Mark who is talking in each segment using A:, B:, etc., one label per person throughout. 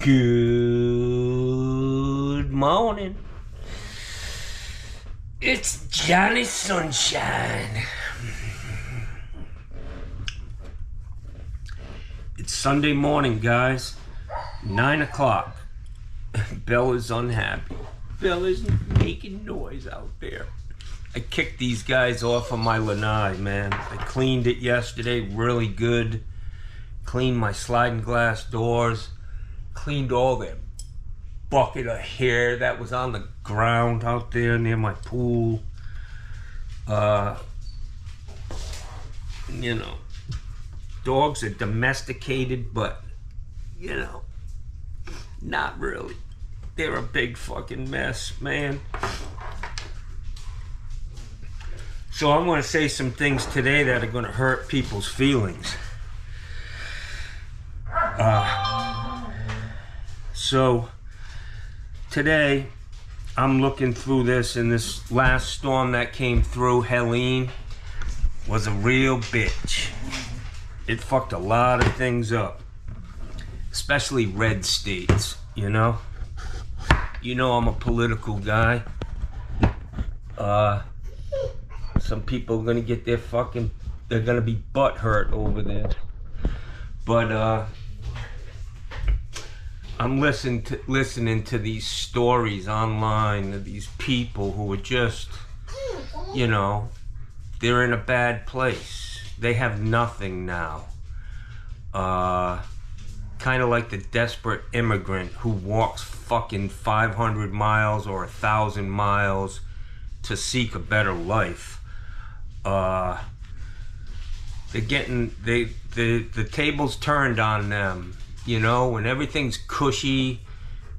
A: Good morning. It's Johnny Sunshine. It's Sunday morning, guys. 9 o'clock. Bella's unhappy. Bella's making noise out there. I kicked these guys off of my lanai, man. I cleaned it yesterday, really good. Cleaned my sliding glass doors. Cleaned all that bucket of hair that was on the ground out there near my pool. You know, dogs are domesticated, but, you know, not really. They're a big fucking mess, man. So I'm going to say some things today that are going to hurt people's feelings. So today I'm looking through this, and this last storm that came through, Helene, was a real bitch. It fucked a lot of things up, especially red states, you know? You know I'm a political guy. Some people are gonna get their fucking, they're gonna be butthurt over there. But I'm listening to these stories online of these people who are just, you know, they're in a bad place. They have nothing now. Kind of like the desperate immigrant who walks fucking 500 miles or 1,000 miles to seek a better life. They're getting, the tables turned on them. You know, when everything's cushy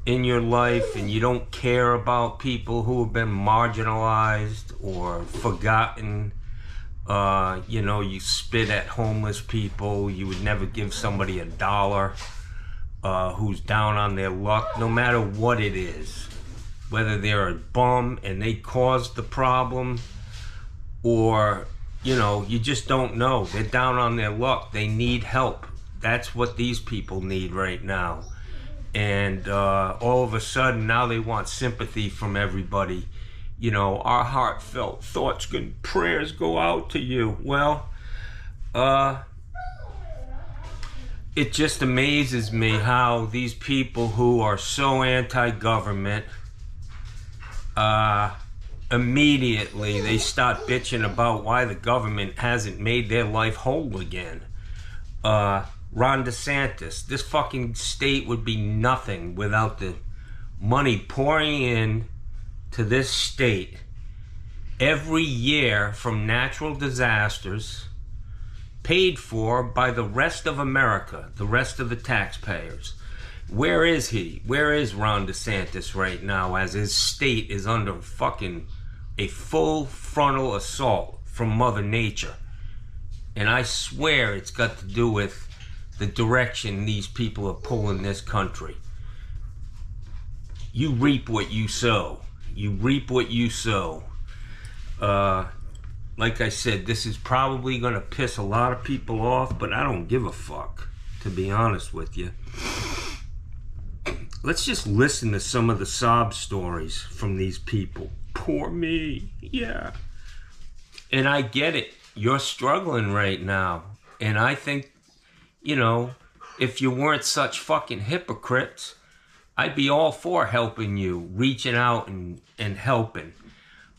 A: in your life and you don't care about people who have been marginalized or forgotten, you know, you spit at homeless people, you would never give somebody $1 who's down on their luck, no matter what it is. Whether they're a bum and they caused the problem, or, you know, you just don't know. They're down on their luck. They need help. That's what these people need right now. And all of a sudden, now they want sympathy from everybody. You know, our heartfelt thoughts and prayers go out to you. Well, it just amazes me how these people who are so anti-government, immediately they start bitching about why the government hasn't made their life whole again. Ron DeSantis, this fucking state would be nothing without the money pouring in to this state every year from natural disasters, paid for by the rest of America, the rest of the taxpayers. Where is he? Where is Ron DeSantis right now as his state is under fucking a full frontal assault from Mother Nature? And I swear it's got to do with the direction these people are pulling this country. You reap what you sow. You reap what you sow. Like I said, this is probably going to piss a lot of people off, but I don't give a fuck, to be honest with you. Let's just listen to some of the sob stories from these people. Poor me, yeah. And I get it. You're struggling right now. And I think, you know, if you weren't such fucking hypocrites, I'd be all for helping you, reaching out and helping.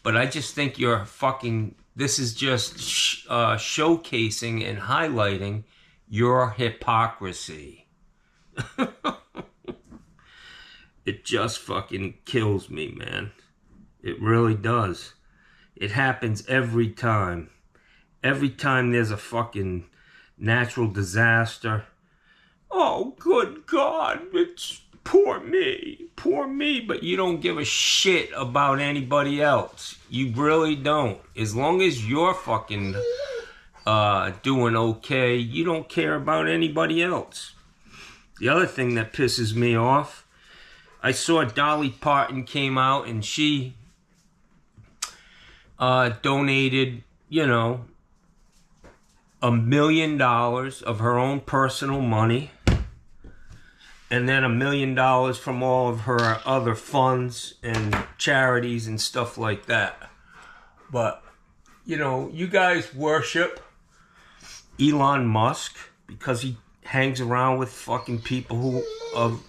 A: But I just think you're fucking, this is just showcasing and highlighting your hypocrisy. It just fucking kills me, man. It really does. It happens every time. Every time there's a fucking natural disaster. Oh, good God, it's poor me, but you don't give a shit about anybody else. You really don't. As long as you're fucking doing okay, you don't care about anybody else. The other thing that pisses me off, I saw Dolly Parton came out and she donated, you know, $1 million of her own personal money and then $1 million from all of her other funds and charities and stuff like that. But, you know, you guys worship Elon Musk because he hangs around with fucking people who of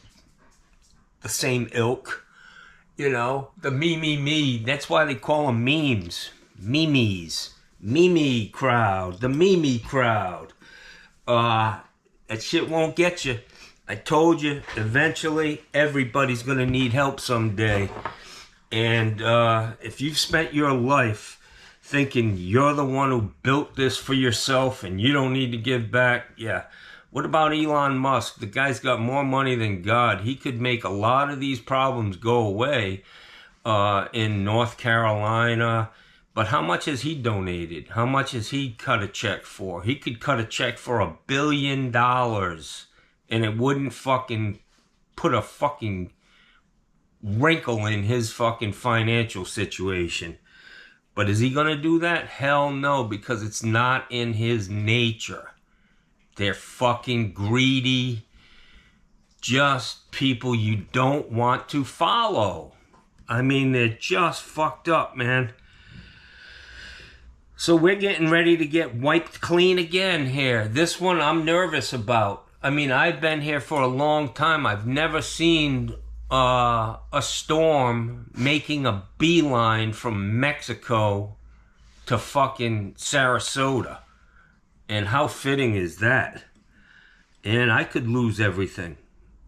A: the same ilk. You know, the me. That's why they call them memes. Memes. Meme crowd. The meme crowd. That shit won't get you. I told you, eventually, everybody's gonna need help someday. And if you've spent your life thinking you're the one who built this for yourself and you don't need to give back, yeah. What about Elon Musk? The guy's got more money than God. He could make a lot of these problems go away in North Carolina. But how much has he donated? How much has he cut a check for? He could cut a check for $1 billion and it wouldn't fucking put a fucking wrinkle in his fucking financial situation. But is he gonna do that? Hell no, because it's not in his nature. They're fucking greedy, just people you don't want to follow. I mean, they're just fucked up, man. So we're getting ready to get wiped clean again here. This one I'm nervous about. I mean, I've been here for a long time. I've never seen a storm making a beeline from Mexico to fucking Sarasota. And how fitting is that? And I could lose everything.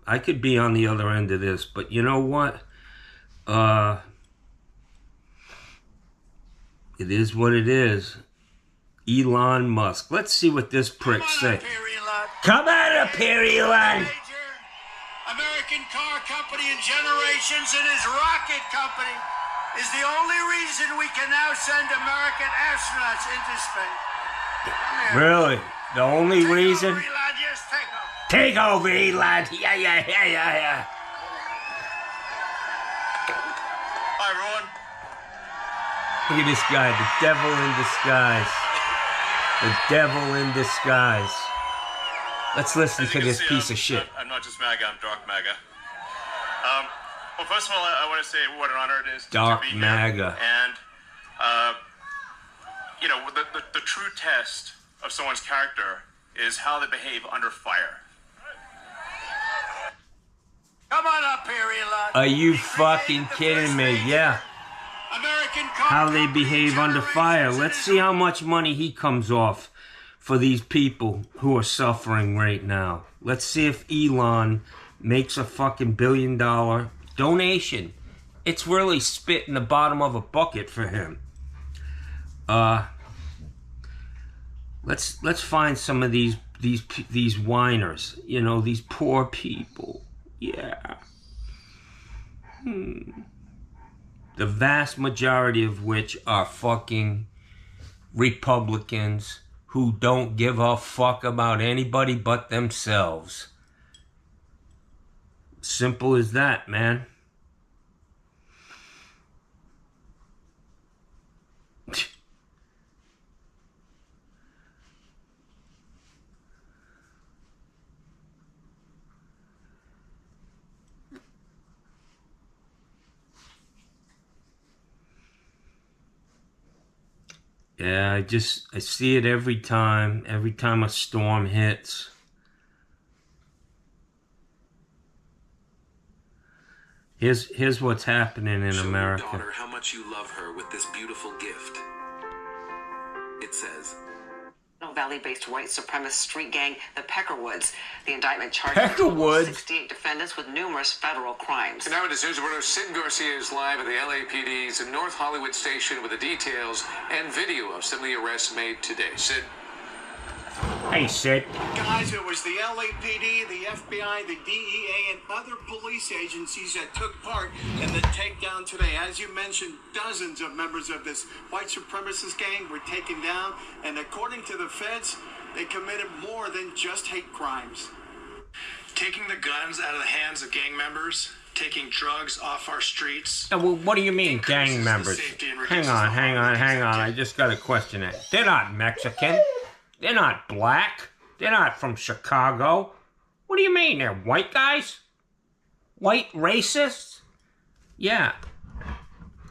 A: I could be on the other end of this. But you know what? It is what it is. Elon Musk. Let's see what this prick say. Come on up here, Elon.
B: American car company in generations, and his rocket company is the only reason we can now send American astronauts into space.
A: Really? The only reason?
B: Over, Elon. Yes,
A: take over, Elon. Yeah.
B: Hi, everyone.
A: Look at this guy, the devil in disguise. The devil in disguise. Let's listen to this piece of shit.
B: I'm not just MAGA, I'm Dark MAGA. Well, first of all, I want to say what an honor it is
A: Dark
B: to be
A: MAGA.
B: here. And, you know, the true test of someone's character is how they behave under fire. Come on up here, Elon.
A: Are you fucking kidding me? Yeah. How they behave under fire. Let's see how much money he comes off for these people who are suffering right now. Let's see if Elon makes a fucking $1 billion donation. It's really spit in the bottom of a bucket for him. Let's find some of these whiners. You know, these poor people. Yeah. The vast majority of which are fucking Republicans who don't give a fuck about anybody but themselves. Simple as that, man. Yeah, I see it every time a storm hits. Here's what's happening in America.
C: Show your daughter how much you love her with this beautiful gift. It says,
D: Valley-based white supremacist street gang, the Peckerwoods. The indictment charges 68 defendants with numerous federal crimes.
C: And now it is News reporter Sid Garcia is live at the LAPD's North Hollywood station with the details and video of some of the arrests made today. Sid.
A: Hey, Sid.
B: Guys, it was the LAPD, the FBI, the DEA, and other police agencies that took part in the takedown today. As you mentioned, dozens of members of this white supremacist gang were taken down, and according to the feds, they committed more than just hate crimes. Taking the guns out of the hands of gang members, taking drugs off our streets.
A: Well, what do you mean, gang members? Hang on. I just got a question. They're not Mexican. They're not black. They're not from Chicago. What do you mean? They're white guys? White racists? Yeah.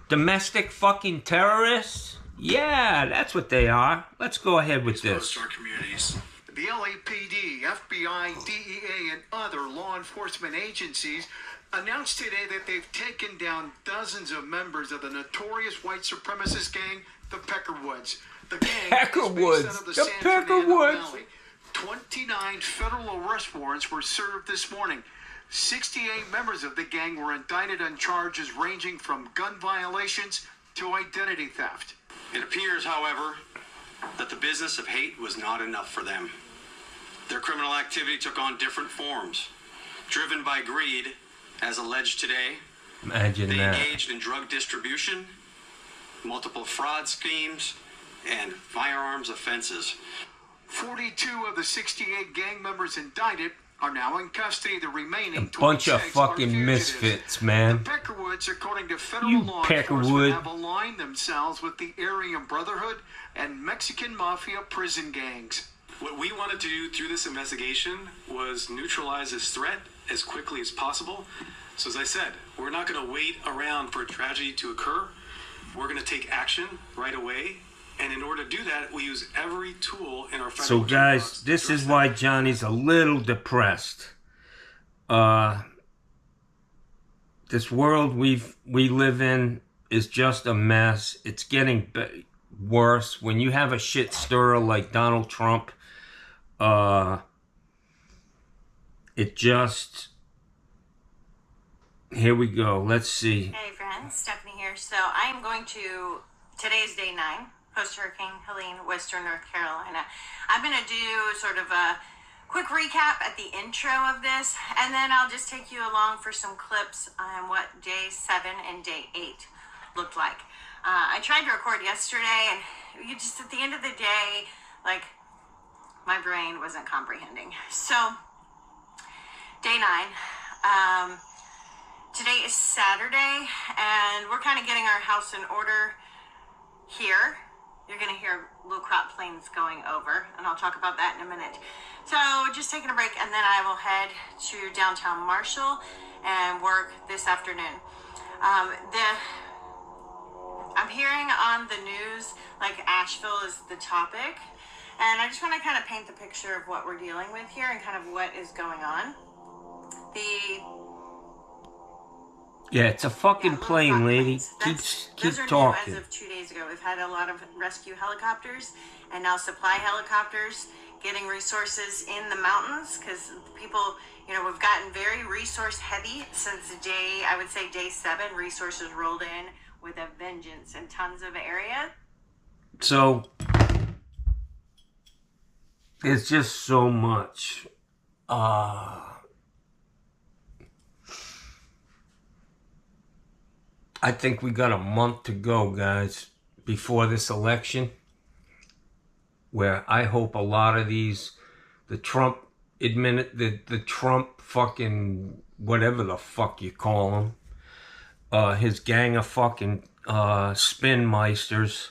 A: Domestic fucking terrorists? Yeah, that's what they are. Let's go ahead with this.
B: Our communities. The LAPD, FBI, DEA, and other law enforcement agencies announced today that they've taken down dozens of members of the notorious white supremacist gang, the Peckerwoods. The gang
A: Peckerwoods.
B: is based out of the
A: The
B: San Fernando
A: Peckerwoods.
B: Valley. 29 federal arrest warrants were served this morning. 68 members of the gang were indicted on charges ranging from gun violations to identity theft.
E: It appears, however, that the business of hate was not enough for them. Their criminal activity took on different forms. Driven by greed, as alleged today,
A: Imagine
E: they
A: that.
E: engaged in drug distribution, multiple fraud schemes, and firearms offenses.
B: 42 of the 68 gang members indicted are now in custody. The remaining
A: A bunch of
B: 26 are
A: fucking
B: fugitives.
A: misfits, man.
B: The Peckerwoods, according to federal
A: You
B: law
A: Peckerwood.
B: enforcement, have aligned themselves with the Aryan Brotherhood and Mexican Mafia prison gangs.
F: What we wanted to do through this investigation was neutralize this threat as quickly as possible. So as I said, we're not going to wait around for a tragedy to occur. We're going to take action right away. And in order to do that, we use every tool in our federal
A: So guys,
F: toolbox to
A: this
F: address
A: is
F: that.
A: why Johnny's a little depressed. This world we live in is just a mess. It's getting worse. When you have a shit stirrer like Donald Trump, it just... Here we go. Let's see.
G: Hey friends, Stephanie here. So I am going to, today's day 9, post-Hurricane Helene, Western North Carolina. I'm going to do sort of a quick recap at the intro of this, and then I'll just take you along for some clips on what day 7 and day 8 looked like. I tried to record yesterday, and you just, at the end of the day, like, my brain wasn't comprehending. So, day 9, today is Saturday, and we're kind of getting our house in order here. You're going to hear little crop planes going over, and I'll talk about that in a minute. So just taking a break, and then I will head to downtown Marshall and work this afternoon. I'm hearing on the news, like Asheville is the topic, and I just want to kind of paint the picture of what we're dealing with here and kind of what is going on.
A: Yeah, it's a fucking plane, lady. Keep
G: Those are
A: talking.
G: new as of 2 days ago. We've had a lot of rescue helicopters and now supply helicopters getting resources in the mountains because people, you know, we've gotten very resource heavy since I would say day 7. Resources rolled in with a vengeance in tons of areas.
A: So, there's just so much. I think we got a month to go, guys, before this election, where I hope a lot of these, the Trump fucking, whatever the fuck you call him, his gang of fucking spin meisters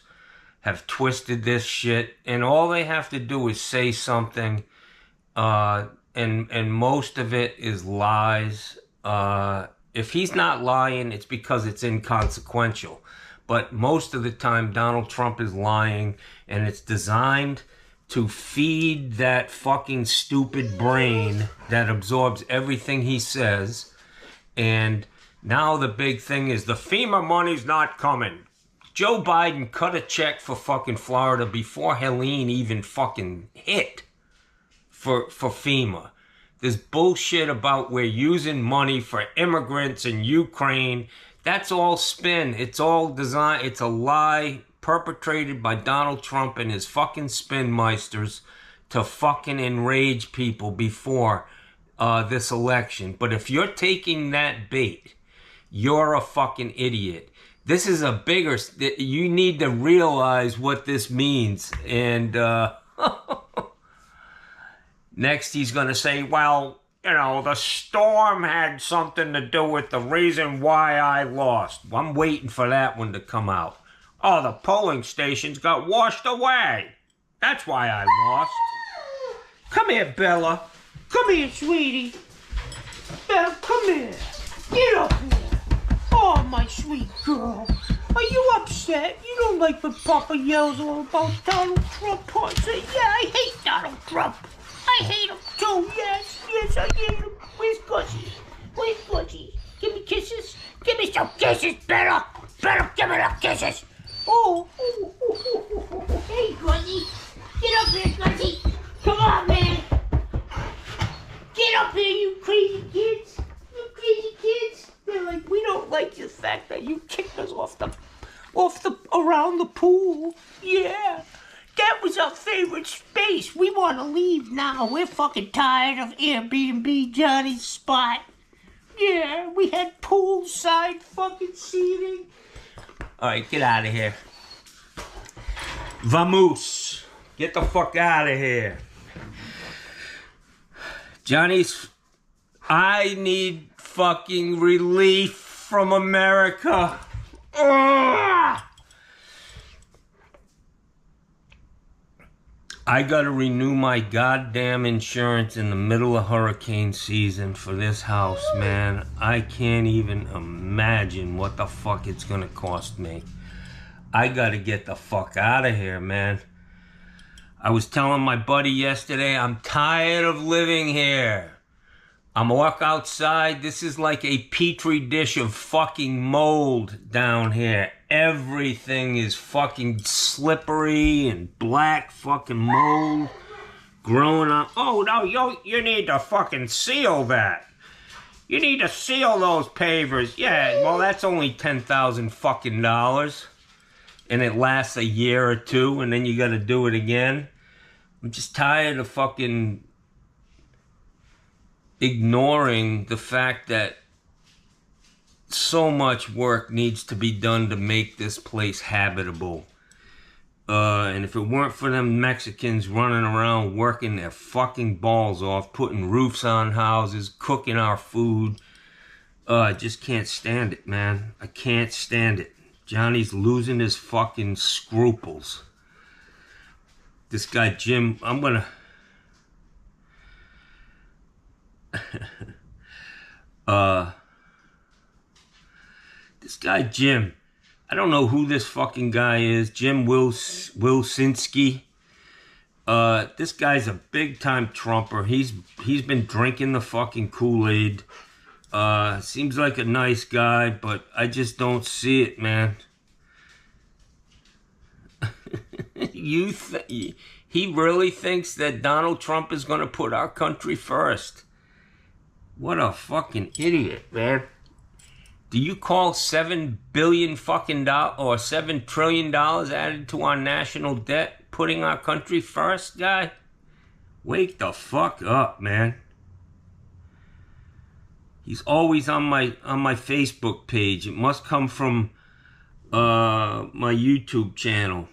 A: have twisted this shit, and all they have to do is say something, and most of it is lies. If he's not lying, it's because it's inconsequential. But most of the time, Donald Trump is lying, and it's designed to feed that fucking stupid brain that absorbs everything he says. And now the big thing is the FEMA money's not coming. Joe Biden cut a check for fucking Florida before Helene even fucking hit for FEMA. This bullshit about we're using money for immigrants in Ukraine. That's all spin. It's all design. It's a lie perpetrated by Donald Trump and his fucking spin meisters to fucking enrage people before this election. But if you're taking that bait, you're a fucking idiot. This is a bigger... You need to realize what this means. And... Next, he's going to say, well, you know, the storm had something to do with the reason why I lost. I'm waiting for that one to come out. Oh, the polling stations got washed away. That's why I lost. Come here, Bella. Come here, sweetie. Belle, come here. Get up here. Oh, my sweet girl. Are you upset? You don't like when Papa yells all about Donald Trump, huh? Say, yeah, I hate Donald Trump. I hate him too, yes, I hate him. Where's Gussie? Where's Gussie? Give me kisses. Give me some kisses, Bella. Bella, give me the kisses. Oh. Hey, Gussie. Get up here, Gussie. Come on, man. Get up here, you crazy kids. You crazy kids. They're like, we don't like the fact that you kicked us around the pool. Yeah. That was our favorite space. We want to leave now. We're fucking tired of Airbnb Johnny's spot. Yeah, we had poolside fucking seating. All right, get out of here. Vamos. Get the fuck out of here. Johnny's... I need fucking relief from America. Ugh! I gotta renew my goddamn insurance in the middle of hurricane season for this house, man. I can't even imagine what the fuck it's gonna cost me. I gotta get the fuck out of here, man. I was telling my buddy yesterday, I'm tired of living here. I'm walk outside, this is like a petri dish of fucking mold down here. Everything is fucking slippery and black fucking mold growing up. Oh, no, you need to fucking seal that. You need to seal those pavers. Yeah, well, that's only $10,000 fucking dollars. And it lasts a year or two, and then you gotta do it again. I'm just tired of fucking ignoring the fact that so much work needs to be done to make this place habitable. And if it weren't for them Mexicans running around working their fucking balls off, putting roofs on houses, cooking our food, I just can't stand it, man. I can't stand it. Johnny's losing his fucking scruples. This guy Jim, I'm gonna... This guy Jim, I don't know who this fucking guy is. Jim Wilsinski. This guy's a big time Trumper. He's been drinking the fucking Kool-Aid. Seems like a nice guy, but I just don't see it, man. He really thinks that Donald Trump is going to put our country first. What a fucking idiot, man. Do you call $7 billion fucking dollars or $7 trillion added to our national debt putting our country first, guy? Wake the fuck up, man. He's always on my Facebook page. It must come from my YouTube channel.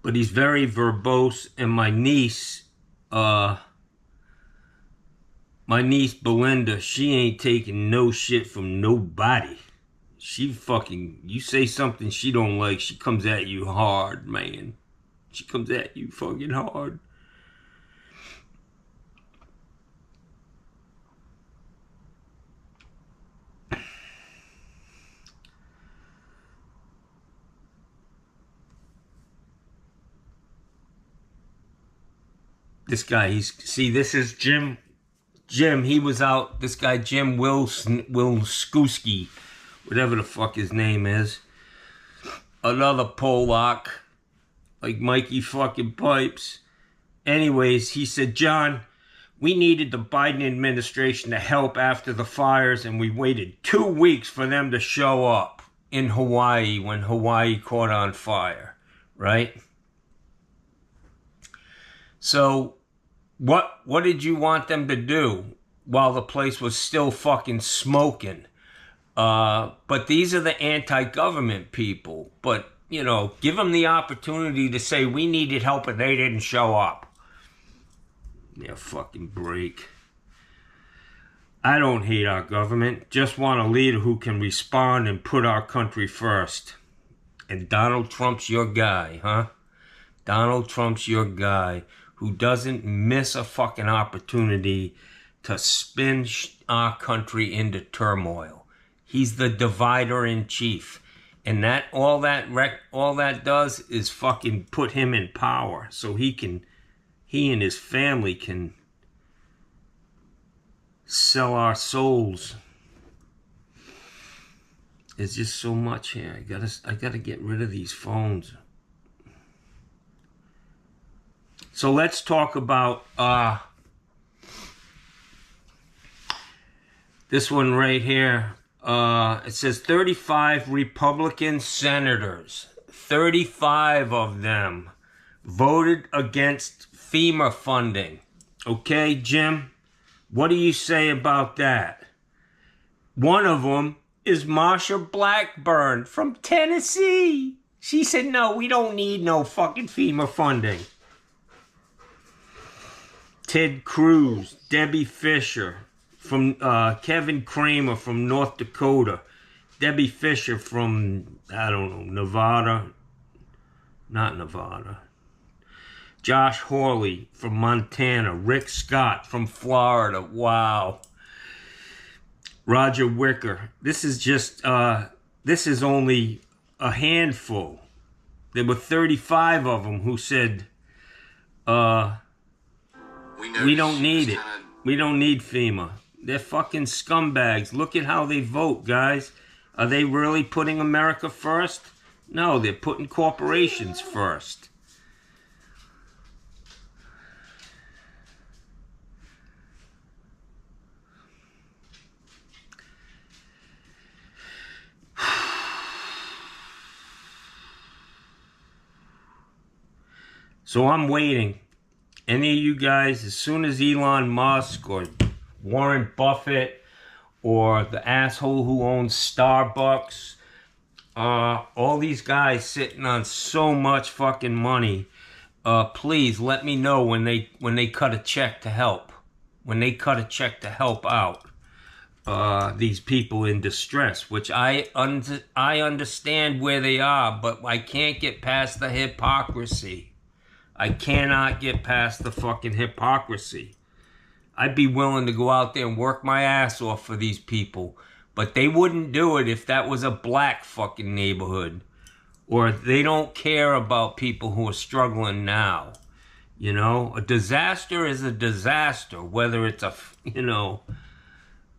A: But he's very verbose, and my niece Belinda, she ain't taking no shit from nobody. She fucking, you say something she don't like, she comes at you hard, man. She comes at you fucking hard. This guy, this is Jim. Jim, he was out, this guy Jim Wilskowski, whatever the fuck his name is. Another Polak, like Mikey fucking Pipes. Anyways, he said, John, we needed the Biden administration to help after the fires, and we waited 2 weeks for them to show up in Hawaii when Hawaii caught on fire, right? So, what did you want them to do while the place was still fucking smoking? But these are the anti-government people. But, you know, give them the opportunity to say we needed help and they didn't show up. Yeah, fucking break. I don't hate our government. Just want a leader who can respond and put our country first. And Donald Trump's your guy, huh? Donald Trump's your guy who doesn't miss a fucking opportunity to spin our country into turmoil. He's the divider in chief. And that all that does is fucking put him in power, so he and his family can sell our souls. There's just so much here. I gotta get rid of these phones. So let's talk about this one right here. It says 35 Republican senators, 35 of them voted against FEMA funding. Okay, Jim, what do you say about that? One of them is Marsha Blackburn from Tennessee. She said, no, we don't need no fucking FEMA funding. Ted Cruz, Debbie Fisher, from Kevin Kramer from North Dakota, Debbie Fisher from, I don't know, not Nevada, Josh Hawley from Montana, Rick Scott from Florida, wow, Roger Wicker. This is just, this is only a handful. There were 35 of them who said, we don't need it. We don't need FEMA. They're fucking scumbags. Look at how they vote, guys. Are they really putting America first? No, they're putting corporations first. So I'm waiting. Any of you guys, as soon as Elon Musk or Warren Buffett or the asshole who owns Starbucks, all these guys sitting on so much fucking money, please let me know when they cut a check to help. When they cut a check to help out these people in distress, which I understand where they are, but I can't get past the hypocrisy. I cannot get past the fucking hypocrisy. I'd be willing to go out there and work my ass off for these people, but they wouldn't do it if that was a black fucking neighborhood, or they don't care about people who are struggling now. You know, a disaster is a disaster, whether it's a, you know,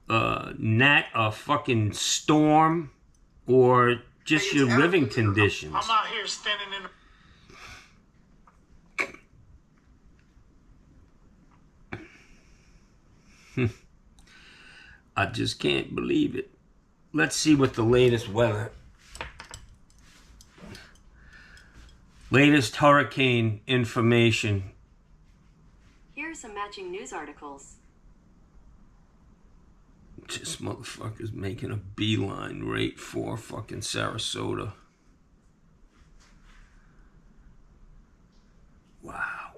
A: a fucking storm or just your living conditions.
F: I'm out here standing in the...
A: I just can't believe it. Let's see what the latest weather. Latest hurricane information.
H: Here are some matching news articles.
A: This motherfucker's making a beeline right for fucking Sarasota. Wow.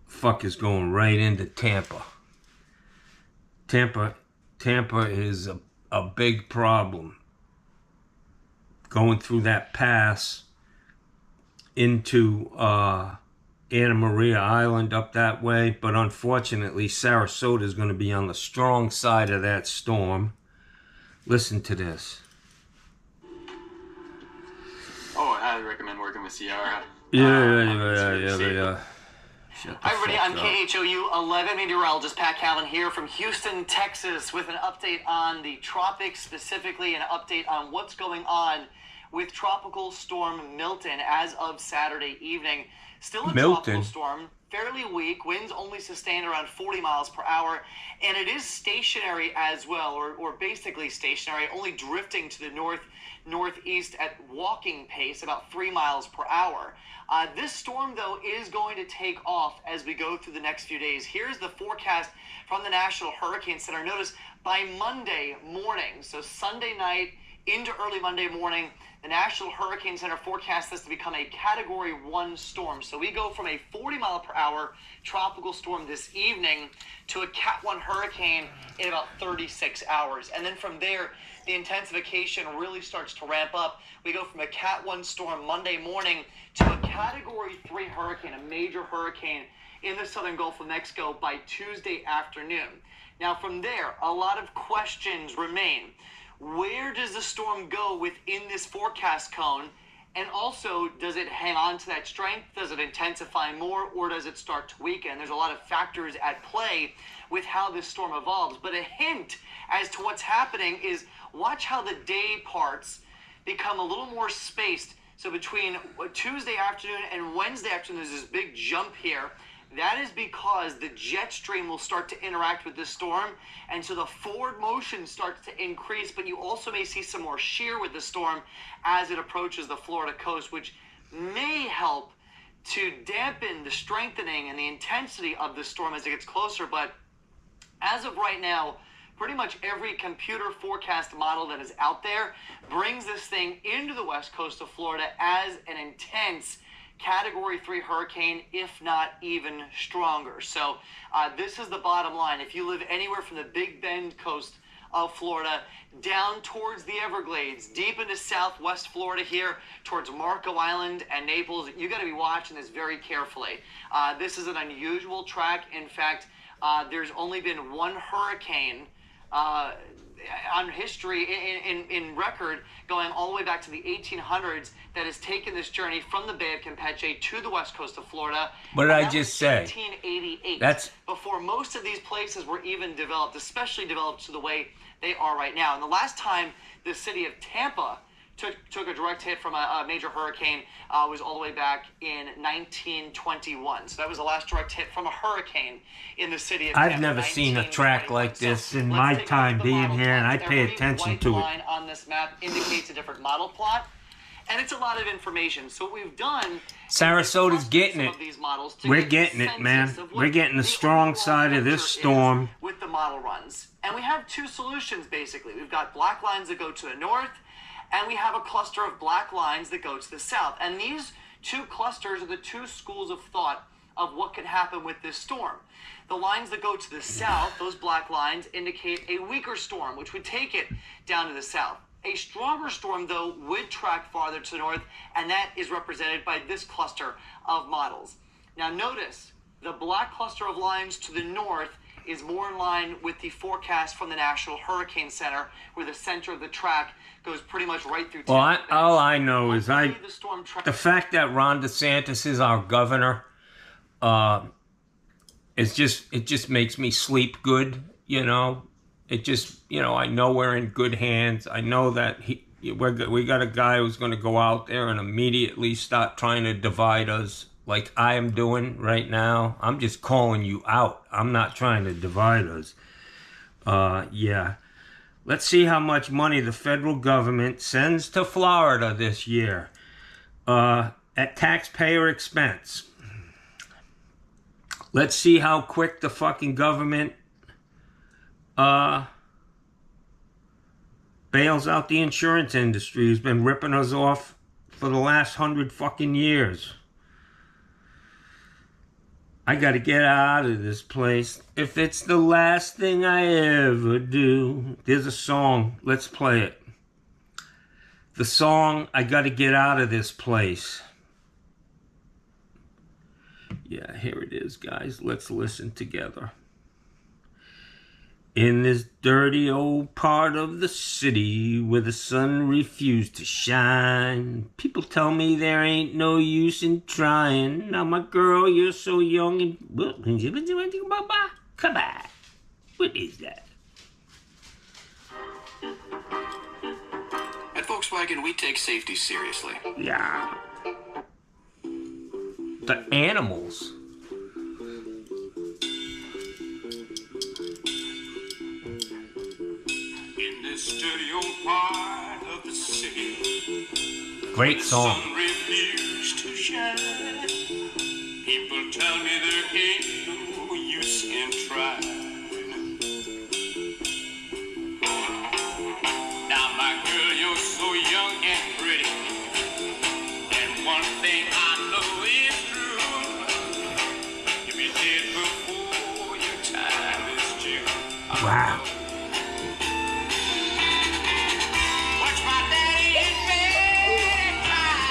A: Fuck is going right into Tampa. Tampa is a big problem. Going through that pass into Anna Maria Island up that way, but unfortunately Sarasota is going to be on the strong side of that storm. Listen to this.
I: Oh, I highly recommend working with Ciara.
A: Yeah.
J: Hi everybody, I'm KHOU 11 meteorologist Pat Calvin here from Houston, Texas, with an update on the tropics, specifically an update on what's going on with Tropical Storm Milton as of Saturday evening. Still a tropical storm, fairly weak, winds only sustained around 40 miles per hour, and it is stationary as well, or basically stationary, only drifting to the northeast at walking pace, about 3 miles per hour. This storm, though, is going to take off as we go through the next few days. Here's the forecast from the National Hurricane Center. Notice by Monday morning, so Sunday night into early Monday morning. The National Hurricane Center forecasts this to become a Category 1 storm. So we go from a 40-mile-per-hour tropical storm this evening to a Cat 1 hurricane in about 36 hours. And then from there, the intensification really starts to ramp up. We go from a Cat 1 storm Monday morning to a Category 3 hurricane, a major hurricane in the southern Gulf of Mexico by Tuesday afternoon. Now from there, a lot of questions remain. Where does the storm go within this forecast cone? And also, does it hang on to that strength? Does it intensify more, or does it start to weaken? There's a lot of factors at play with how this storm evolves. But a hint as to what's happening is watch how the day parts become a little more spaced. So between Tuesday afternoon and Wednesday afternoon, there's this big jump here. That is because the jet stream will start to interact with this storm, and so the forward motion starts to increase, but you also may see some more shear with the storm as it approaches the Florida coast, which may help to dampen the strengthening and the intensity of the storm as it gets closer. But as of right now, pretty much every computer forecast model that is out there brings this thing into the west coast of Florida as an intense Category 3 hurricane, if not even stronger. So this is the bottom line. If you live anywhere from the Big Bend coast of Florida down towards the Everglades, deep into southwest Florida here towards Marco Island and Naples, you got to be watching this very carefully. This is an unusual track. In fact, there's only been one hurricane on history in record going all the way back to the 1800s that has taken this journey from the Bay of Campeche to the west coast of Florida.
A: What did I just say?
J: 1888.
A: That's
J: before most of these places were even developed, especially developed to the way they are right now. And the last time the city of Tampa took a direct hit from a major hurricane was all the way back in 1921. So that was the last direct hit from a hurricane in the city of Tampa.
A: I've never seen a track like this in my time being here, and I pay attention to it.
J: Every white line on this map indicates a different model plot, and it's a lot of information. So what we've done,
A: Sarasota's getting it. We're getting it, man. We're getting the strong side of this storm
J: with the model runs. And we have two solutions, basically. We've got black lines that go to the north, and we have a cluster of black lines that go to the south. And these two clusters are the two schools of thought of what could happen with this storm. The lines that go to the south, those black lines, indicate a weaker storm, which would take it down to the south. A stronger storm, though, would track farther to the north, and that is represented by this cluster of models. Now notice, the black cluster of lines to the north is more in line with the forecast from the National Hurricane Center, where the center of the track goes pretty much right through.
A: Well, all I know is the fact that Ron DeSantis is our governor, it just makes me sleep good. You know, it just, you know, I know we're in good hands. I know that we got a guy who's going to go out there and immediately start trying to divide us, like I am doing right now. I'm just calling you out. I'm not trying to divide us. Yeah. Let's see how much money the federal government sends to Florida this year at taxpayer expense. Let's see how quick the fucking government bails out the insurance industry who's been ripping us off for the last 100 fucking years. I gotta get out of this place. If it's the last thing I ever do. There's a song. Let's play it. The song, I gotta get out of this place. Yeah, here it is, guys. Let's listen together. In this dirty old part of the city where the sun refused to shine, people tell me there ain't no use in trying. Now, my girl, you're so young and... Come on. What is that?
K: At Volkswagen, we take safety seriously.
A: Yeah. The animals.
K: In this dirty old part of the city,
A: great song.
K: the sun refused to shine. People tell me there ain't no use in trying. Now, my girl, you're
A: Wow.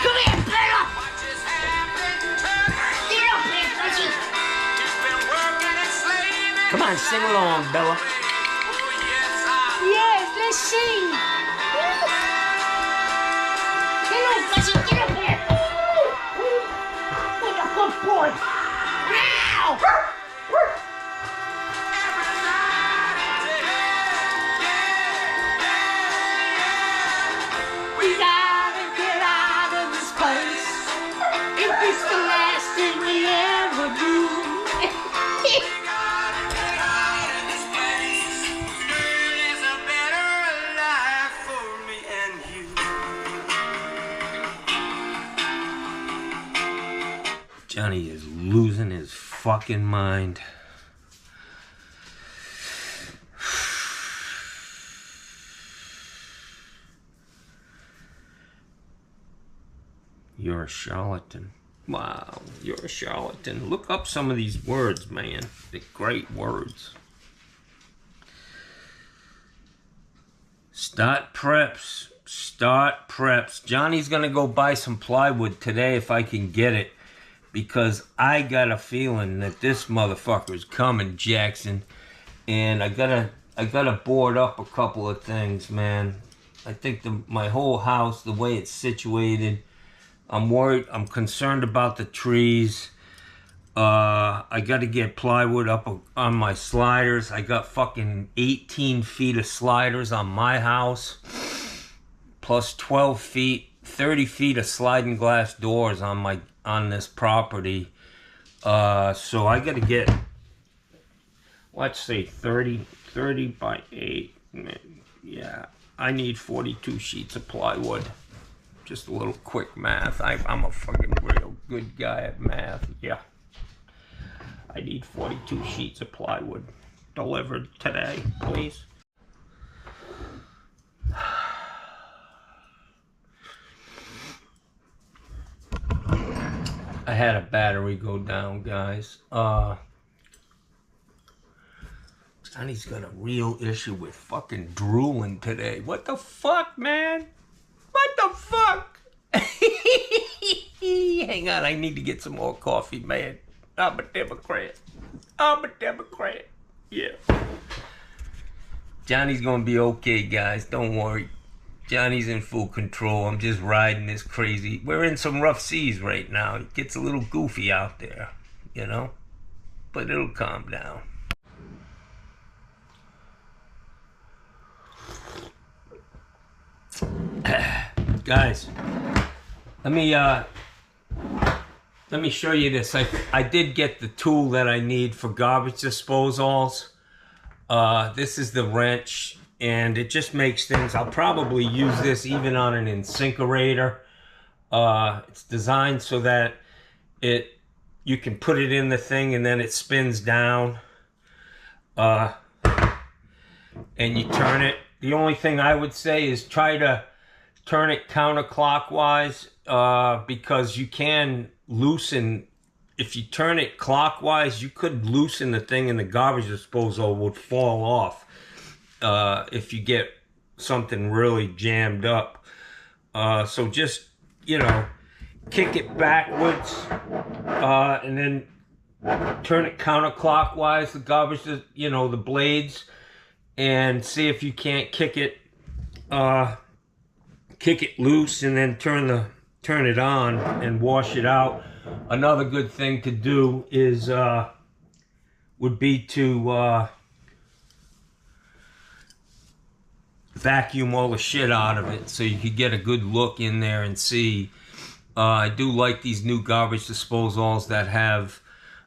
K: Come here, Bella! Get up here, Fuzzy!
A: Come on, sing along, Bella.
K: Yes, let's sing! Come on, Fuzzy, get up here! What a good boy! Ow! We gotta get out of this place. If it's the last thing we ever do.
A: Johnny is losing his fucking mind. You're a charlatan. Wow, you're a charlatan. Look up some of these words, man. They're great words. Start preps. Start preps. Johnny's gonna go buy some plywood today if I can get it. Because I got a feeling that this motherfucker's coming, Jackson. And I gotta board up a couple of things, man. I think my whole house, the way it's situated, I'm worried, I'm concerned about the trees. I gotta get plywood up on my sliders. I got fucking 18 feet of sliders on my house. Plus 12 feet, 30 feet of sliding glass doors on this property. So I gotta get, let's say 30 by 8. Yeah, I need 42 sheets of plywood. Just a little quick math. I'm a fucking real good guy at math. Yeah. I need 42 sheets of plywood delivered today, please. I had a battery go down, guys. Johnny's got a real issue with fucking drooling today. What the fuck, man? What the fuck? Hang on, I need to get some more coffee, man. I'm a Democrat. Yeah. Johnny's gonna be okay, guys. Don't worry. Johnny's in full control. I'm just riding this crazy. We're in some rough seas right now. It gets a little goofy out there, you know? But it'll calm down. Guys, let me show you this. I did get the tool that I need for garbage disposals. This is the wrench, and it just makes things. I'll probably use this even on an incinerator. It's designed so that you can put it in the thing and then it spins down, and you turn it. The only thing I would say is try to turn it counterclockwise, because you can loosen. If you turn it clockwise, you could loosen the thing and the garbage disposal would fall off if you get something really jammed up. So just, you know, kick it backwards and then turn it counterclockwise, the garbage, you know, the blades, and see if you can't kick it loose and then turn it on and wash it out. Another good thing to do is would be to vacuum all the shit out of it so you could get a good look in there and see. I do like these new garbage disposals that have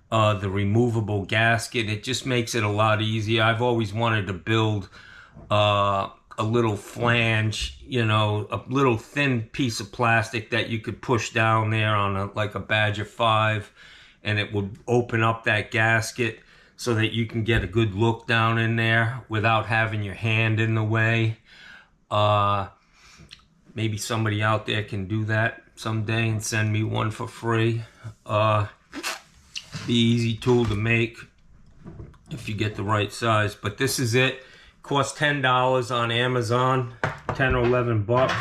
A: the removable gasket. It just makes it a lot easier. I've always wanted to build a little flange, you know, a little thin piece of plastic that you could push down there on like a Badger 5, and it would open up that gasket so that you can get a good look down in there without having your hand in the way. Maybe somebody out there can do that someday and send me one for free. Be easy tool to make. if you get the right size. But this is it. Cost $10 on Amazon, 10 or 11 bucks.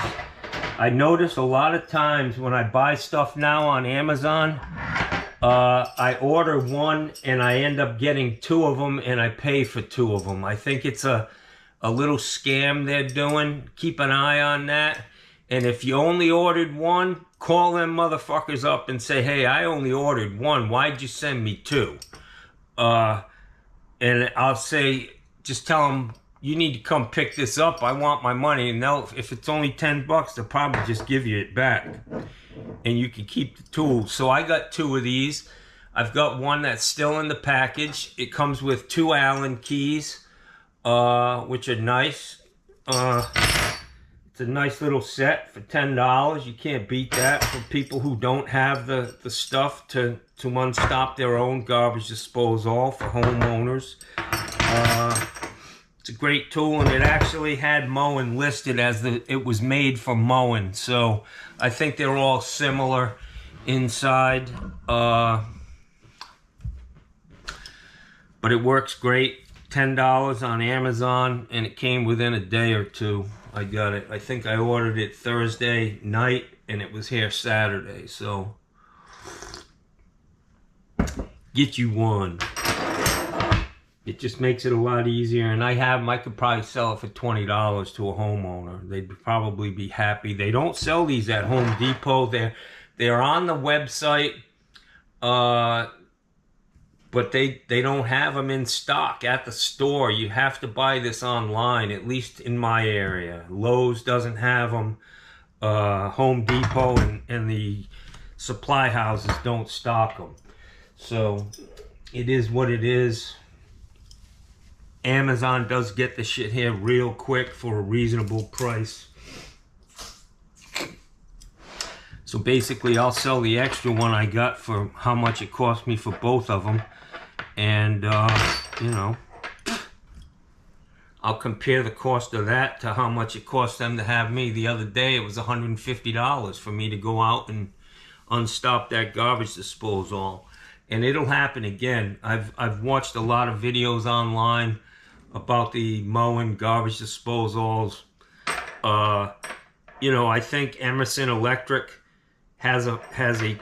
A: I notice a lot of times when I buy stuff now on Amazon, I order one and I end up getting 2 of them and I pay for 2 of them. I think it's a little scam they're doing. Keep an eye on that. And if you only ordered one, call them motherfuckers up and say, hey, I only ordered one. Why'd you send me 2? And I'll say, just tell them, you need to come pick this up. I want my money. And they'll, if it's only 10 bucks, they'll probably just give you it back. And you can keep the tools. So I got 2 of these. I've got one that's still in the package. It comes with 2 Allen keys, which are nice. It's a nice little set for $10. You can't beat that for people who don't have the stuff to unstop their own garbage disposal for homeowners. It's a great tool, and it actually had mowing listed as it was made for mowing. So I think they're all similar inside. But it works great. $10 on Amazon, and it came within a day or 2. I got it. I think I ordered it Thursday night, and it was here Saturday. So get you one. It just makes it a lot easier, and I could probably sell it for $20 to a homeowner. They'd probably be happy. They don't sell these at Home Depot. They're on the website, but they don't have them in stock at the store. You have to buy this online, at least in my area. Lowe's doesn't have them. Home Depot and the supply houses don't stock them. So it is what it is. Amazon does get the shit here real quick for a reasonable price. So basically, I'll sell the extra one I got for how much it cost me for both of them. And, you know, I'll compare the cost of that to how much it cost them to have me. The other day, it was $150 for me to go out and unstop that garbage disposal. And it'll happen again. I've watched a lot of videos online about the mowing garbage disposals. You know, I think Emerson Electric has a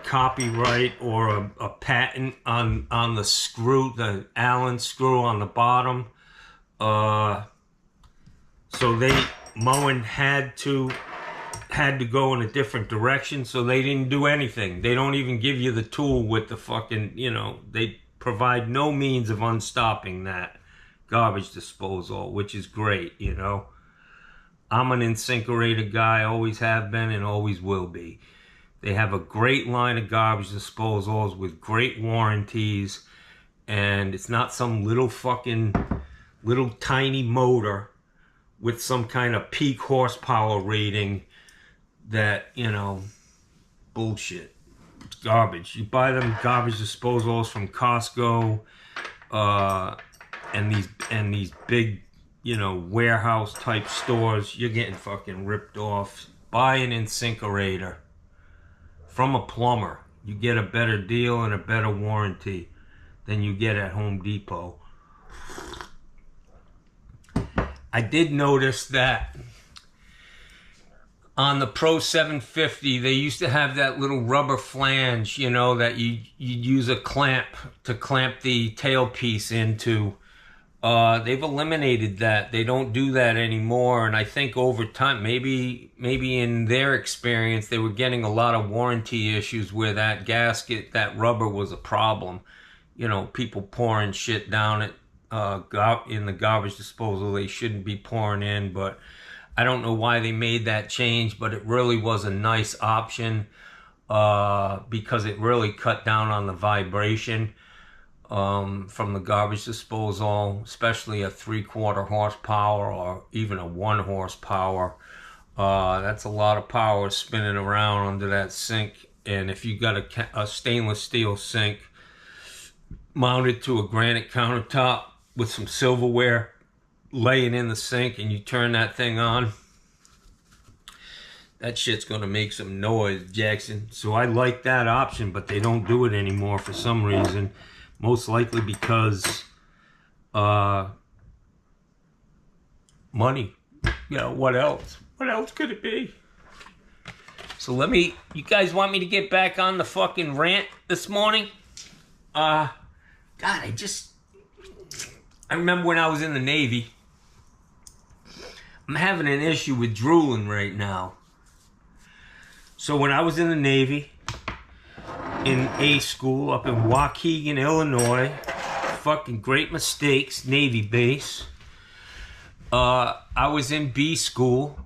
A: copyright or a patent on the screw, the Allen screw on the bottom. So mowing had to go in a different direction, so they didn't do anything. They don't even give you the tool with the fucking, you know, they provide no means of unstopping that garbage disposal, which is great, you know. I'm an incinerator guy, always have been and always will be. They have a great line of garbage disposals with great warranties, and it's not some little tiny motor with some kind of peak horsepower rating that, you know, bullshit. It's garbage. You buy them garbage disposals from Costco, and these big, you know, warehouse type stores, you're getting fucking ripped off. Buy an incinerator from a plumber. You get a better deal and a better warranty than you get at Home Depot. I did notice that on the Pro 750, they used to have that little rubber flange, you know, that you'd use a clamp to clamp the tailpiece into. They've eliminated that. They don't do that anymore. And I think over time, maybe in their experience, they were getting a lot of warranty issues where that gasket, that rubber was a problem. You know, people pouring shit down it in the garbage disposal they shouldn't be pouring in. But I don't know why they made that change, but it really was a nice option because it really cut down on the vibration from the garbage disposal, especially a 3/4 horsepower or even a 1 horsepower. That's a lot of power spinning around under that sink. And if you got a stainless steel sink mounted to a granite countertop with some silverware laying in the sink and you turn that thing on, that shit's gonna make some noise, Jackson. So I like that option, but they don't do it anymore for some reason. Most likely because money. You know, what else? What else could it be? So you guys want me to get back on the fucking rant this morning? God, I remember when I was in the Navy. I'm having an issue with drooling right now. So when I was in the Navy, in A school up in Waukegan, Illinois, fucking Great Mistakes, Navy base. I was in B school,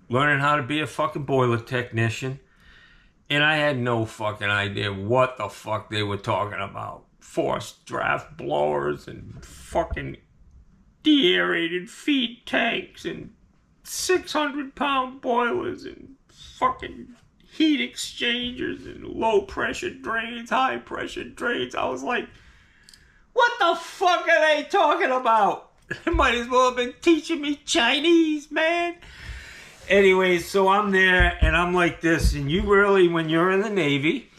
A: learning how to be a fucking boiler technician, and I had no fucking idea what the fuck they were talking about. Forced draft blowers and fucking deaerated feed tanks and 600-pound boilers and fucking heat exchangers and low pressure drains, high pressure drains. I was like, what the fuck are they talking about? They might as well have been teaching me Chinese, man. Anyways, so I'm there and I'm like this, and you really, when you're in the Navy,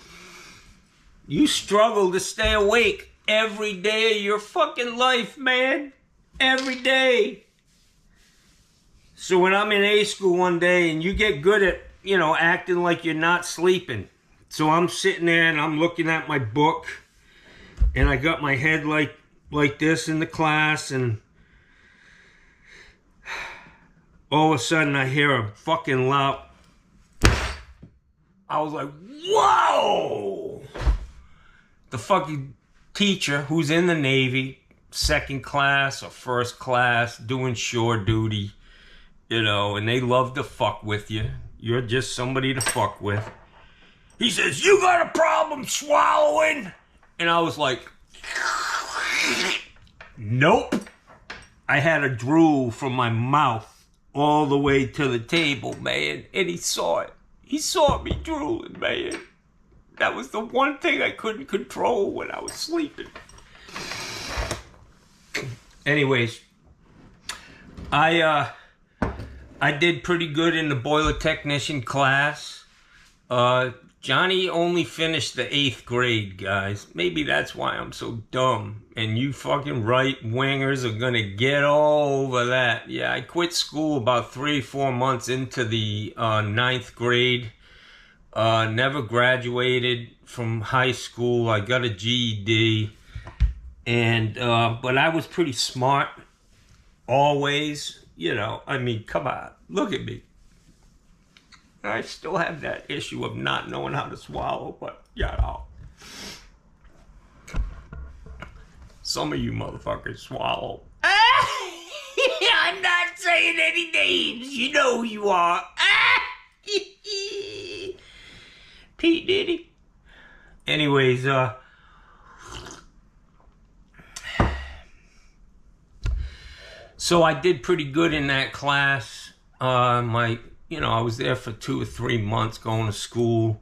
A: you struggle to stay awake every day of your fucking life, man. Every day. So when I'm in A school one day and you get good at, you know, acting like you're not sleeping. So I'm sitting there and I'm looking at my book and I got my head like this in the class, and all of a sudden I hear a fucking loud. I was like, whoa! The fucking teacher who's in the Navy, second class or first class, doing shore duty, you know, and they love to fuck with you. You're just somebody to fuck with. He says, you got a problem swallowing? And I was like, nope. I had a drool from my mouth all the way to the table, man. And he saw it. He saw me drooling, man. That was the one thing I couldn't control when I was sleeping. Anyways, I did pretty good in the boiler technician class. Johnny only finished the 8th grade, guys. Maybe that's why I'm so dumb. And you fucking right-wingers are gonna get all over that. Yeah, I quit school about 3-4 months into the 9th grade. Never graduated from high school. I got a GED. And, but I was pretty smart. Always. You know, I mean, come on. Look at me. I still have that issue of not knowing how to swallow, but, you know. Some of you motherfuckers swallow. I'm not saying any names. You know who you are. P. Diddy. Anyways, so I did pretty good in that class. I was there for 2 or 3 months going to school,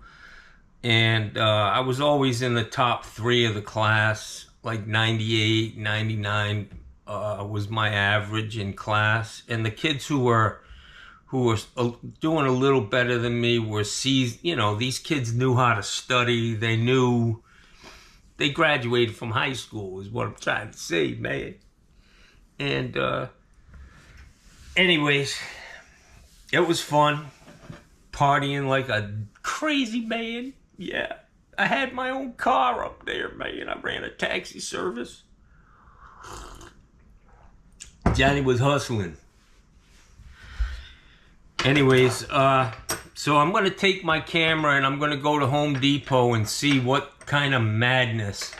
A: and I was always in the top 3 of the class, like 98, 99 was my average in class. And the kids who were doing a little better than me were these kids knew how to study. They graduated from high school is what I'm trying to say, man. And anyways, it was fun, partying like a crazy man. Yeah, I had my own car up there, man. I ran a taxi service. Johnny was hustling. Anyways, so I'm going to take my camera and I'm going to go to Home Depot and see what kind of madness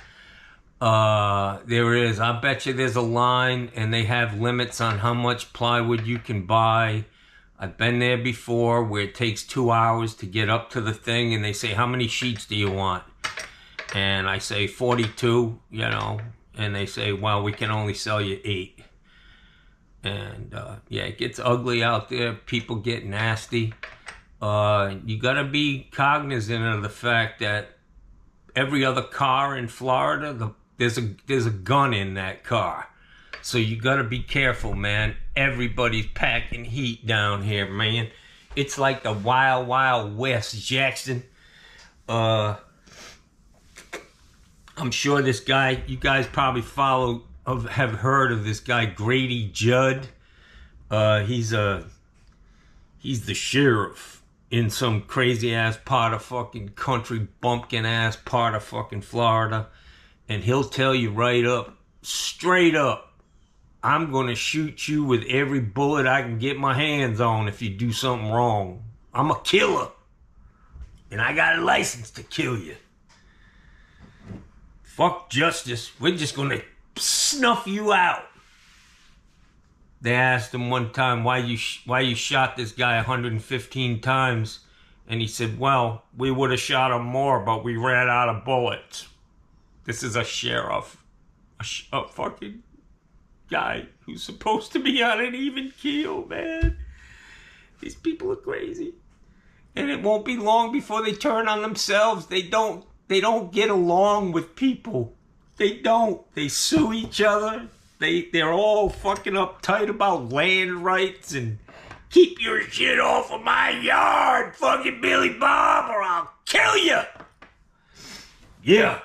A: there is. I bet you there's a line and they have limits on how much plywood you can buy. I've been there before where it takes 2 hours to get up to the thing and they say, how many sheets do you want? And I say 42, and they say, well, we can only sell you 8. And yeah, it gets ugly out there. People get nasty. You gotta be cognizant of the fact that every other car in Florida, there's a gun in that car. So you gotta be careful, man. Everybody's packing heat down here, man. It's like the Wild Wild West, Jackson. I'm sure this guy, you guys probably follow have heard of this guy Grady Judd. He's the sheriff in some crazy ass part of fucking country bumpkin ass part of fucking Florida, and he'll tell you right up, straight up, I'm gonna shoot you with every bullet I can get my hands on if you do something wrong. I'm a killer, and I got a license to kill you. Fuck justice. We're just gonna snuff you out. They asked him one time why you shot this guy 115 times, and he said, well, we would have shot him more, but we ran out of bullets. This is a sheriff, a fucking guy who's supposed to be on an even keel, man. These people are crazy, and it won't be long before they turn on themselves. They don't get along with people. They don't. They sue each other. They're all fucking uptight about land rights and keep your shit off of my yard, fucking Billy Bob, or I'll kill you. Yeah.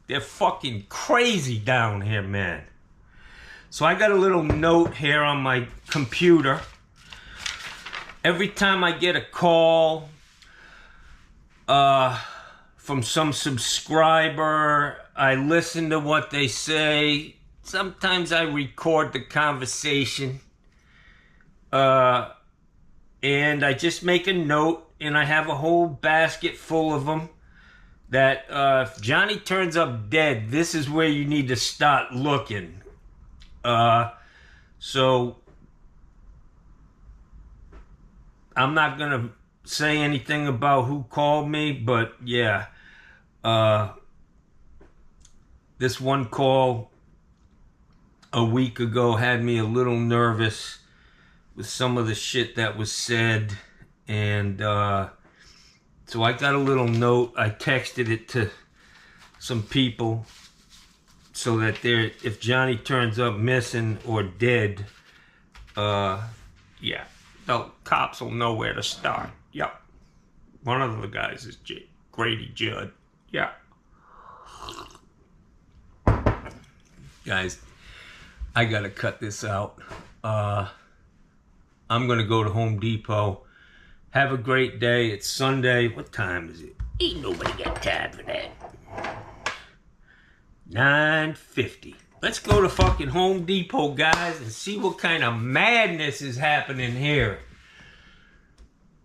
A: They're fucking crazy down here, man. So I got a little note here on my computer. Every time I get a call from some subscriber, I listen to what they say. Sometimes I record the conversation. And I just make a note, and I have a whole basket full of them. That if Johnny turns up dead, this is where you need to start looking. So I'm not gonna say anything about who called me, but yeah, this one call a week ago had me a little nervous with some of the shit that was said, and so I got a little note. I texted it to some people so that if Johnny turns up missing or dead, yeah, the cops will know where to start. Yep. One of the guys is Grady Judd. Yeah. Guys, I gotta cut this out. I'm gonna go to Home Depot. Have a great day. It's Sunday. What time is it? Ain't nobody got time for that. 9:50. Let's go to fucking Home Depot, guys, and see what kind of madness is happening here.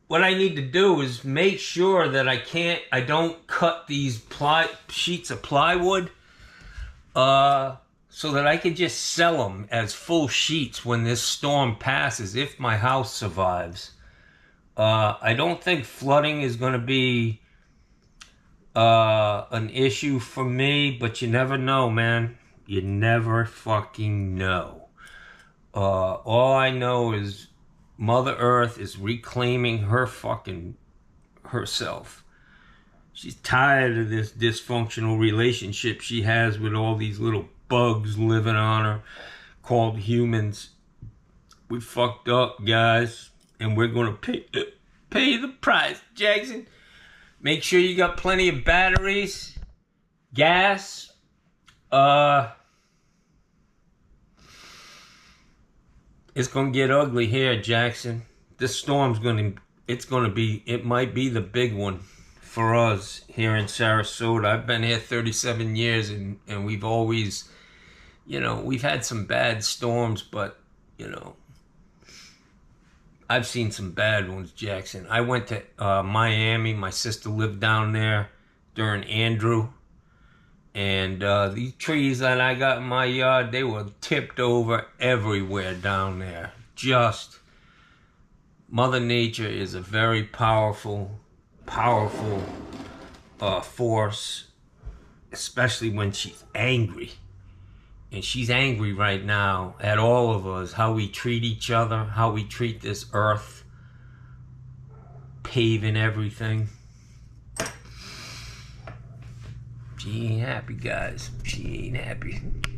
A: What I need to do is make sure that I don't cut these sheets of plywood, so that I can just sell them as full sheets when this storm passes, if my house survives. I don't think flooding is going to be an issue for me, but you never know, man. You never fucking know. All I know is Mother Earth is reclaiming herself. She's tired of this dysfunctional relationship she has with all these little bugs living on her called humans. We fucked up, guys, and we're gonna pay the price. Jackson, make sure you got plenty of batteries, gas. It's gonna get ugly here, Jackson. This storm's it might be the big one for us here in Sarasota. I've been here 37 years, and we've always, we've had some bad storms, but, I've seen some bad ones, Jackson. I went to Miami. My sister lived down there during Andrew. And these trees that I got in my yard, they were tipped over everywhere down there. Just, Mother Nature is a very powerful force, especially when she's angry. And she's angry right now at all of us, how we treat each other, how we treat this earth, paving everything. She ain't happy, guys. She ain't happy.